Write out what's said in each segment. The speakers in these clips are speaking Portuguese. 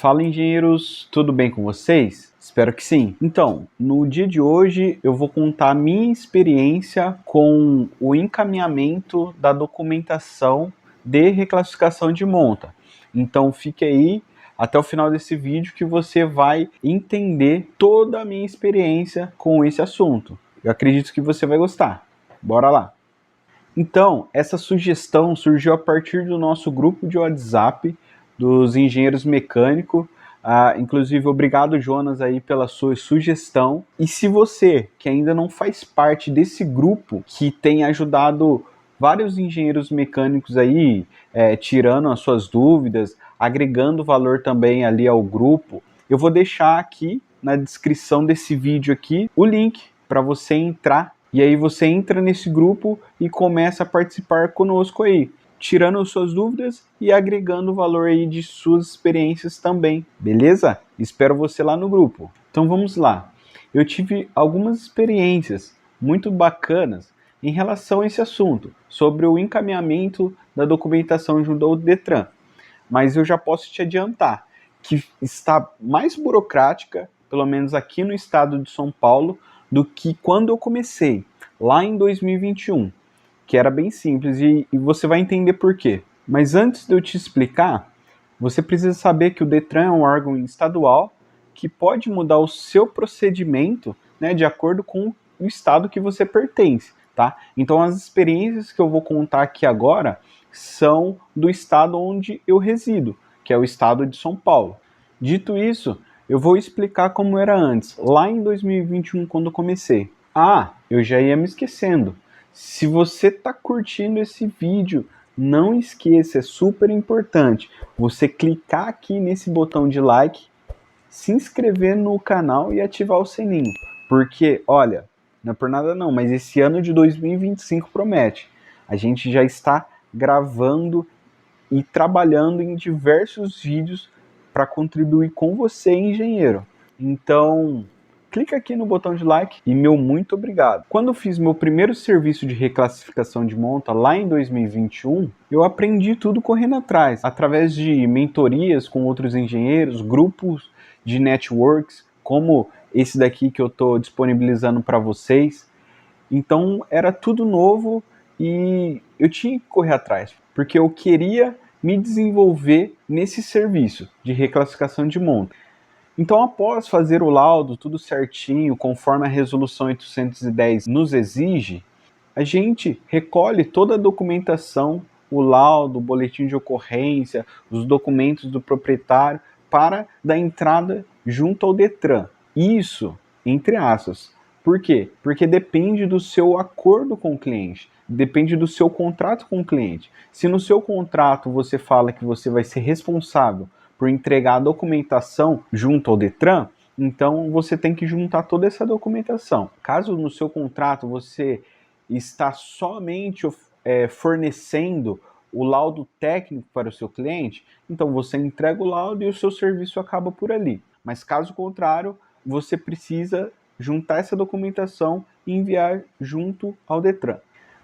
Fala, engenheiros, tudo bem com vocês? Espero que sim. Então, no dia de hoje eu vou contar a minha experiência com o encaminhamento da documentação de reclassificação de monta. Então, fique aí até o final desse vídeo que você vai entender toda a minha experiência com esse assunto. Eu acredito que você vai gostar. Bora lá! Então, essa sugestão surgiu a partir do nosso grupo de WhatsApp dos engenheiros mecânicos. Inclusive, obrigado, Jonas, aí pela sua sugestão. E se você, que ainda não faz parte desse grupo, que tem ajudado vários engenheiros mecânicos aí, tirando as suas dúvidas, agregando valor também ali ao grupo, eu vou deixar aqui na descrição desse vídeo aqui o link para você entrar. E aí você entra nesse grupo e começa a participar conosco aí, tirando suas dúvidas e agregando valor aí de suas experiências também, beleza? Espero você lá no grupo. Então vamos lá. Eu tive algumas experiências muito bacanas em relação a esse assunto, sobre o encaminhamento da documentação junto ao Detran. Mas eu já posso te adiantar que está mais burocrática, pelo menos aqui no estado de São Paulo, do que quando eu comecei, lá em 2021, que era bem simples, e você vai entender por quê. Mas antes de eu te explicar, você precisa saber que o Detran é um órgão estadual que pode mudar o seu procedimento, né, de acordo com o estado que você pertence, tá? Então as experiências que eu vou contar aqui agora são do estado onde eu resido, que é o estado de São Paulo. Dito isso, eu vou explicar como era antes, lá em 2021, quando eu comecei. Eu já ia me esquecendo. Se você está curtindo esse vídeo, não esqueça, é super importante você clicar aqui nesse botão de like, se inscrever no canal e ativar o sininho. Porque, olha, não é por nada não, mas esse ano de 2025 promete. A gente já está gravando e trabalhando em diversos vídeos para contribuir com você, engenheiro. Então, clica aqui no botão de like e meu muito obrigado. Quando eu fiz meu primeiro serviço de reclassificação de monta lá em 2021, eu aprendi tudo correndo atrás, através de mentorias com outros engenheiros, grupos de networks, como esse daqui que eu estou disponibilizando para vocês. Então era tudo novo e eu tinha que correr atrás, porque eu queria me desenvolver nesse serviço de reclassificação de monta. Então, após fazer o laudo tudo certinho, conforme a resolução 810 nos exige, a gente recolhe toda a documentação, o laudo, o boletim de ocorrência, os documentos do proprietário, para dar entrada junto ao Detran. Isso, entre aspas. Por quê? Porque depende do seu acordo com o cliente, depende do seu contrato com o cliente. Se no seu contrato você fala que você vai ser responsável por entregar a documentação junto ao Detran, então você tem que juntar toda essa documentação. Caso no seu contrato você está somente fornecendo o laudo técnico para o seu cliente, então você entrega o laudo e o seu serviço acaba por ali. Mas caso contrário, você precisa juntar essa documentação e enviar junto ao Detran.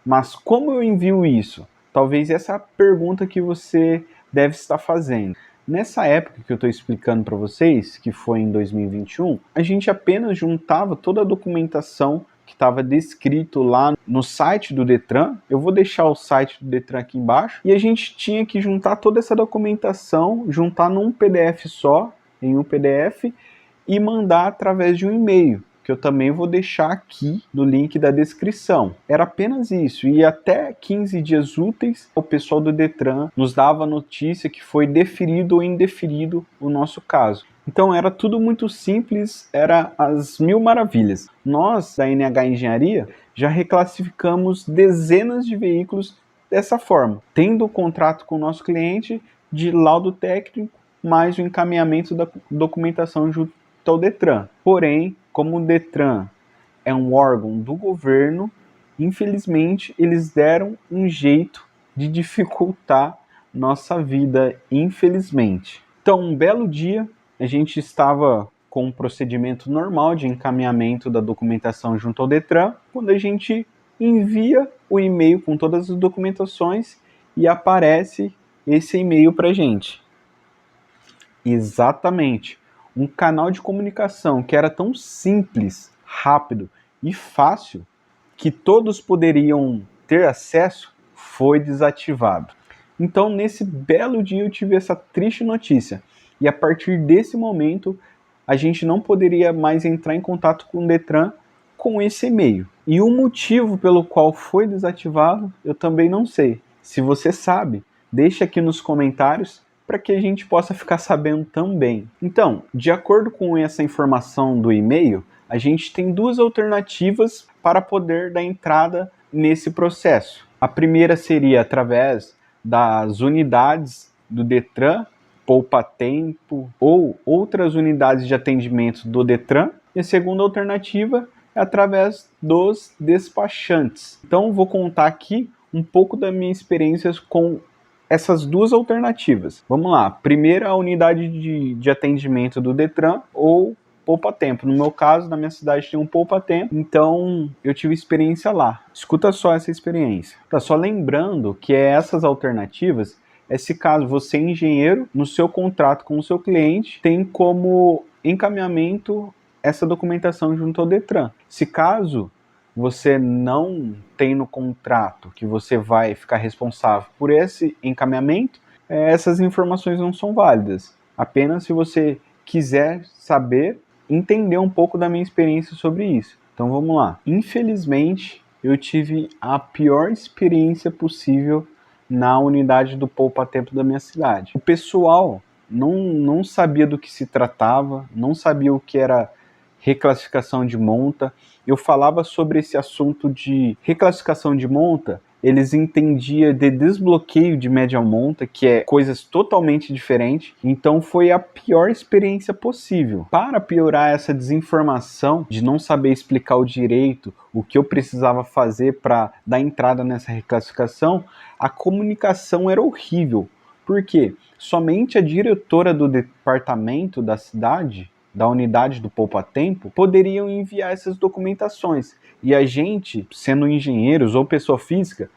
Mas como eu envio isso? Talvez essa é a pergunta que você deve estar fazendo. Nessa época que eu estou explicando para vocês, que foi em 2021, a gente apenas juntava toda a documentação que estava descrito lá no site do Detran. Eu vou deixar o site do Detran aqui embaixo. E a gente tinha que juntar toda essa documentação, juntar num PDF só, em um PDF, e mandar através de um e-mail, que eu também vou deixar aqui no link da descrição. Era apenas isso, e até 15 dias úteis o pessoal do Detran nos dava a notícia que foi deferido ou indeferido o nosso caso. Então era tudo muito simples, era as mil maravilhas. Nós, da NH Engenharia, já reclassificamos dezenas de veículos dessa forma, tendo o contrato com o nosso cliente de laudo técnico, mais o encaminhamento da documentação junto ao Detran. Porém, como o Detran é um órgão do governo, infelizmente eles deram um jeito de dificultar nossa vida, infelizmente. Então, um belo dia, a gente estava com um procedimento normal de encaminhamento da documentação junto ao Detran, quando a gente envia o e-mail com todas as documentações e aparece esse e-mail para a gente. Exatamente. Um canal de comunicação que era tão simples, rápido e fácil que todos poderiam ter acesso foi desativado. Então, nesse belo dia, eu tive essa triste notícia. E a partir desse momento, a gente não poderia mais entrar em contato com o Detran com esse e-mail. E o motivo pelo qual foi desativado, eu também não sei. Se você sabe, deixe aqui nos comentários para que a gente possa ficar sabendo também. Então, de acordo com essa informação do e-mail, a gente tem duas alternativas para poder dar entrada nesse processo. A primeira seria através das unidades do Detran, Poupa Tempo ou outras unidades de atendimento do Detran. E a segunda alternativa é através dos despachantes. Então, vou contar aqui um pouco da minha experiência com essas duas alternativas. Vamos lá. Primeiro, a unidade de atendimento do Detran ou Poupa Tempo. No meu caso, na minha cidade tem um Poupa Tempo, então eu tive experiência lá. Escuta só essa experiência. Tá só lembrando que essas alternativas, se caso você é engenheiro, no seu contrato com o seu cliente, tem como encaminhamento essa documentação junto ao Detran. Se caso você não tem no contrato que você vai ficar responsável por esse encaminhamento, essas informações não são válidas. Apenas se você quiser saber, entender um pouco da minha experiência sobre isso. Então vamos lá. Infelizmente, eu tive a pior experiência possível na unidade do Poupa Tempo da minha cidade. O pessoal não sabia do que se tratava, não sabia o que era reclassificação de monta. Eu falava sobre esse assunto de reclassificação de monta, eles entendiam de desbloqueio de média monta, que é coisas totalmente diferentes. Então foi a pior experiência possível. Para piorar essa desinformação de não saber explicar o direito, o que eu precisava fazer para dar entrada nessa reclassificação, a comunicação era horrível. Por quê? Somente a diretora do departamento da cidade, da unidade do Poupa Tempo, poderiam enviar essas documentações. E a gente, sendo engenheiros ou pessoa física,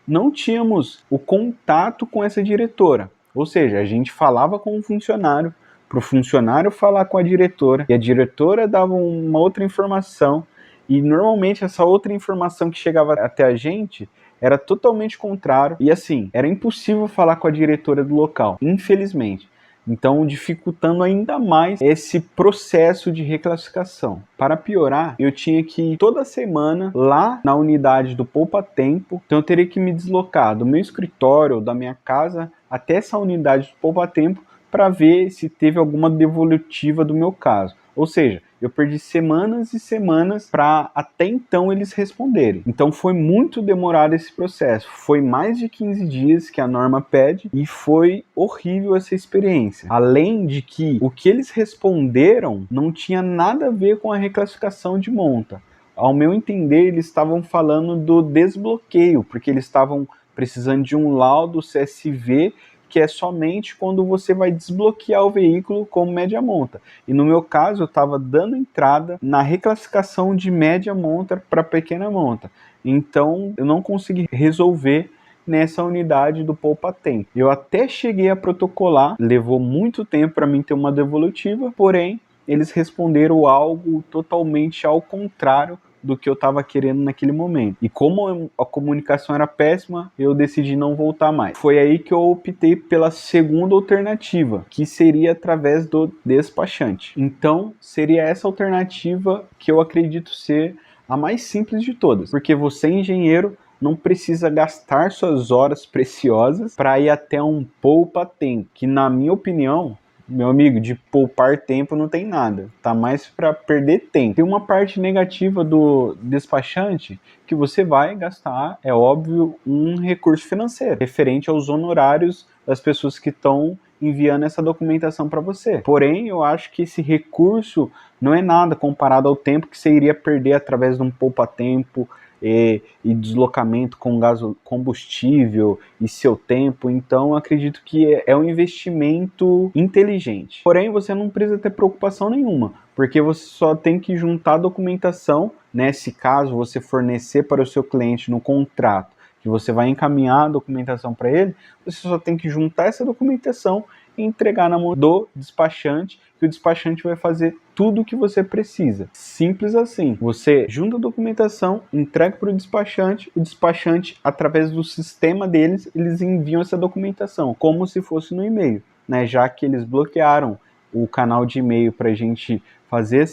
não tínhamos o contato com essa diretora. Ou seja, a gente falava com um funcionário, para o funcionário falar com a diretora, e a diretora dava uma outra informação, e normalmente essa outra informação que chegava até a gente era totalmente contrário, e assim, era impossível falar com a diretora do local, infelizmente. Então, dificultando ainda mais esse processo de reclassificação. Para piorar, eu tinha que ir toda semana lá na unidade do Poupa Tempo, então eu teria que me deslocar do meu escritório, da minha casa, até essa unidade do Poupa Tempo para ver se teve alguma devolutiva do meu caso. Ou seja, eu perdi semanas e semanas para até então eles responderem. Então foi muito demorado esse processo. Foi mais de 15 dias que a norma pede e foi horrível essa experiência. Além de que o que eles responderam não tinha nada a ver com a reclassificação de monta. Ao meu entender, eles estavam falando do desbloqueio, porque eles estavam precisando de um laudo CSV, que é somente quando você vai desbloquear o veículo como média monta. E no meu caso, eu estava dando entrada na reclassificação de média monta para pequena monta. Então, eu não consegui resolver nessa unidade do Poupa Tempo. Eu até cheguei a protocolar, levou muito tempo para mim ter uma devolutiva, porém, eles responderam algo totalmente ao contrário do que eu estava querendo naquele momento. E como a comunicação era péssima, eu decidi não voltar mais. Foi aí que eu optei pela segunda alternativa, que seria através do despachante. Então, seria essa alternativa que eu acredito ser a mais simples de todas, porque você, engenheiro, não precisa gastar suas horas preciosas para ir até um Poupa Tempo, que na minha opinião, meu amigo, de poupar tempo não tem nada, tá mais para perder tempo. Tem uma parte negativa do despachante que você vai gastar, é óbvio, um recurso financeiro, referente aos honorários das pessoas que estão enviando essa documentação para você. Porém, eu acho que esse recurso não é nada comparado ao tempo que você iria perder através de um poupa-tempo e deslocamento com combustível e seu tempo. Então acredito que é um investimento inteligente. Porém, você não precisa ter preocupação nenhuma, porque você só tem que juntar a documentação, né, se caso você fornecer para o seu cliente no contrato que você vai encaminhar a documentação para ele, você só tem que juntar essa documentação e entregar na mão do despachante, que o despachante vai fazer tudo o que você precisa. Simples assim. Você junta a documentação, entrega para o despachante, através do sistema deles, eles enviam essa documentação, como se fosse no e-mail, né? Já que eles bloquearam o canal de e-mail para a gente fazer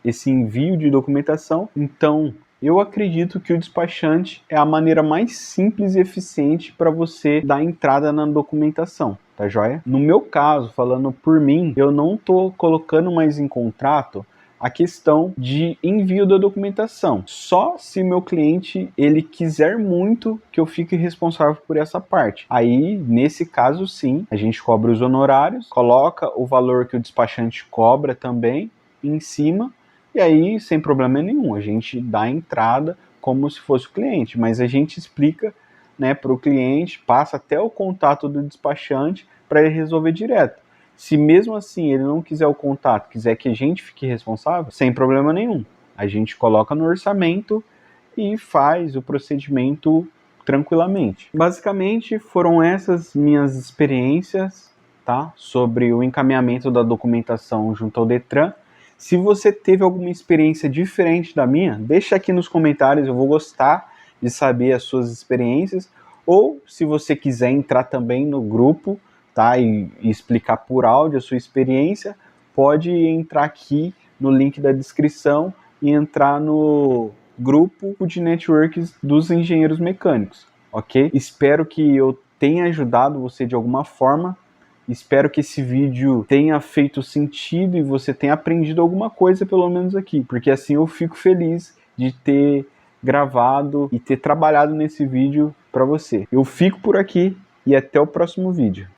esse envio de documentação, então eu acredito que o despachante é a maneira mais simples e eficiente para você dar entrada na documentação, tá joia? No meu caso, falando por mim, eu não estou colocando mais em contrato a questão de envio da documentação. Só se meu cliente ele quiser muito que eu fique responsável por essa parte. Aí, nesse caso, sim, a gente cobra os honorários, coloca o valor que o despachante cobra também em cima, e aí, sem problema nenhum, a gente dá a entrada como se fosse o cliente, mas a gente explica, né, para o cliente, passa até o contato do despachante para ele resolver direto. Se mesmo assim ele não quiser o contato, quiser que a gente fique responsável, sem problema nenhum. A gente coloca no orçamento e faz o procedimento tranquilamente. Basicamente foram essas minhas experiências, tá, sobre o encaminhamento da documentação junto ao Detran. Se você teve alguma experiência diferente da minha, deixa aqui nos comentários, eu vou gostar de saber as suas experiências. Ou se você quiser entrar também no grupo, tá, e explicar por áudio a sua experiência, pode entrar aqui no link da descrição e entrar no grupo de networks dos engenheiros mecânicos, ok? Espero que eu tenha ajudado você de alguma forma. Espero que esse vídeo tenha feito sentido e você tenha aprendido alguma coisa, pelo menos aqui, porque assim eu fico feliz de ter gravado e ter trabalhado nesse vídeo para você. Eu fico por aqui e até o próximo vídeo.